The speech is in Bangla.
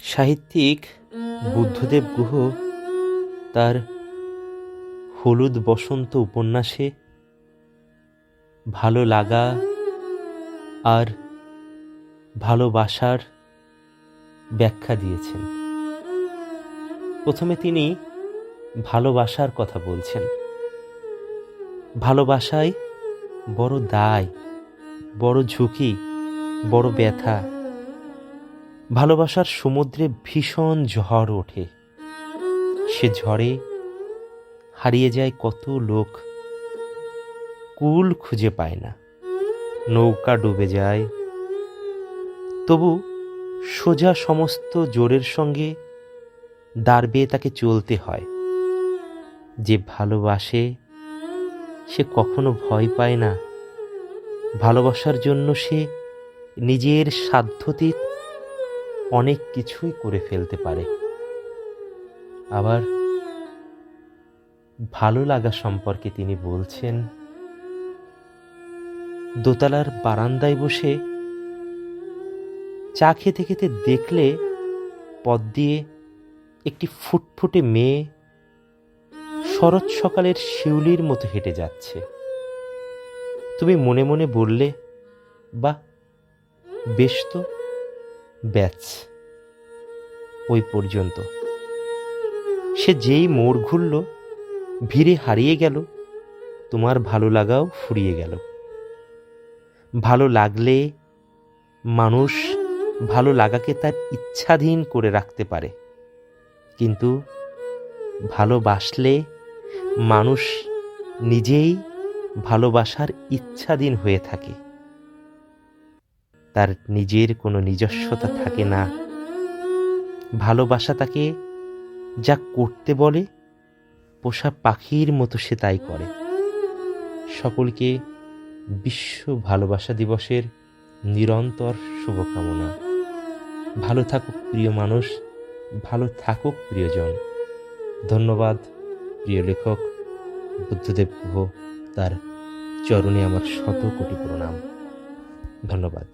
সাহিত্যিক বুদ্ধদেব গুহ তার হলুদ বসন্ত উপন্যাসে ভালো লাগা আর ভালোবাসার ব্যাখ্যা দিয়েছেন। প্রথমে তিনি ভালোবাসার কথা বলছেন। ভালোবাসায় বড় দায়, বড় ঝুঁকি, বড় ব্যথা। ভালোবাসার সমুদ্রে ভীষণ ঝড় ওঠে। সে ঝড়ে হারিয়ে যায় কত লোক, কুল খুঁজে পায় না, নৌকা ডুবে যায়। তবু সোজা সমস্ত জোরের সঙ্গে দাঁড় বেয়ে তাকে চলতে হয়। যে ভালোবাসে সে কখনো ভয় পায় না। ভালোবাসার জন্য সে নিজের সাধ্যতীত অনেক কিছুই করে ফেলতে পারে। আবার ভালো লাগা সম্পর্কে তিনি বলছেন, দোতলার বারান্দায় বসে চা খেতে খেতে দেখলে পথ দিয়ে একটি ফুটফুটে মেয়ে শরৎ সকালের শিউলির মতো হেঁটে যাচ্ছে। তুমি মনে মনে বললে, বাহ, বেশ তো, ব্যাচ, ওই পর্যন্ত। সে যেই মোড় ঘুরল, ভিড়ে হারিয়ে গেল, তোমার ভালো লাগাও ফুরিয়ে গেল। ভালো লাগলে মানুষ ভালো লাগাকে তার ইচ্ছাধীন করে রাখতে পারে, কিন্তু ভালোবাসলে মানুষ নিজেই ভালোবাসার ইচ্ছাধীন হয়ে থাকে। তার নিজের কোনো নিজস্বতা থাকে না। ভালোবাসা তাকে যা করতে বলে পোষা পাখির মতো সে তাই করে। সকলকে বিশ্ব ভালোবাসা দিবসের নিরন্তর শুভকামনা। ভালো থাকুক প্রিয় মানুষ, ভালো থাকুক প্রিয়জন। ধন্যবাদ প্রিয় লেখক বুদ্ধদেব গুহ। তার চরণে আমার শত কোটি প্রণাম। ধন্যবাদ।